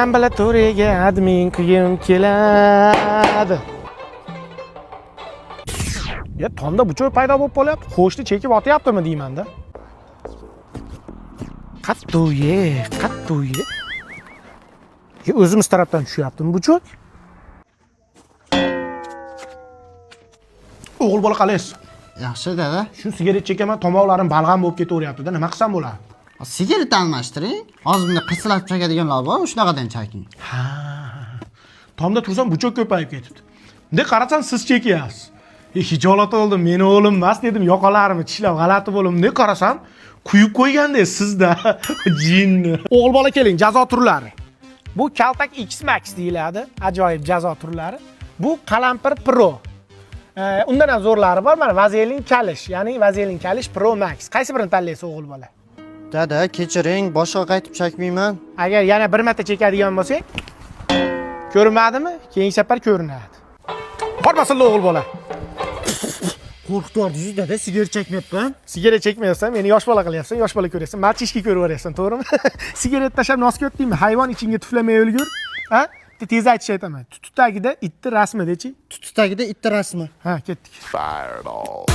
Ambulatoriyaga admin qilgim keladi. Ya tomda buchoy paydo bo'lib qolyapti. Xo'shni chekib otyaptimi deyman-da. Qattuye. O'zimiz tarafdan tushyaptimi buchoy? O'g'il bola qalaysiz? Yaxshi dada. Shu sigaret chekaman, tomoqlarim balg'am bo'lib ketaveryapti-da. Nima qilsam bo'ladi? Sigaret almashtiring. Hozir bunda qisilab chakadiganlar bor, shunaqadan chaking. Ha. Tomda tursam buchoq ko'payib ketibdi. Bunday qarasam siz chekyapsiz. Hijolat oldim, meni o'g'lim emas dedim, yoqalarimni tishlab g'alati bo'ldim. Bunday qarasam, quyib qo'yganda sizda jinni. O'g'il bola keling, jazo turlari. Bu Kaltak X Max deyiladi, ajoyib jazo turlari. Bu Qalampir Pro. Undan ham zo'rlari bor, mana Vazelin Kalish, ya'ni Vazelin Kalish Pro Max. Qaysi birini tanlaysiz o'g'il bola? Dada, kechiring, boshqa qaytib chakmayman. Agar yana bir marta chekadigan bo'lsang, ko'rinmadimi? Keyingi safar ko'rinadi. Bormasinlar o'g'il bola. Qo'rqitordingiz dada, sigaret chekmayapman. Sigaret chekmayapsan, meni yosh bola qilyapsan, yosh bola ko'ryapsan. Machishki ko'raveraysan, to'g'rimi? Sigaret tashlab nosga o'tdingmi? Hayvon ichingga tuflamay o'lgur. Ha? Tez aytish aytaman. Tuti tagida itni rasmi dechi? Tuti tagida itni rasmi. Ha, ketdik. Fireball.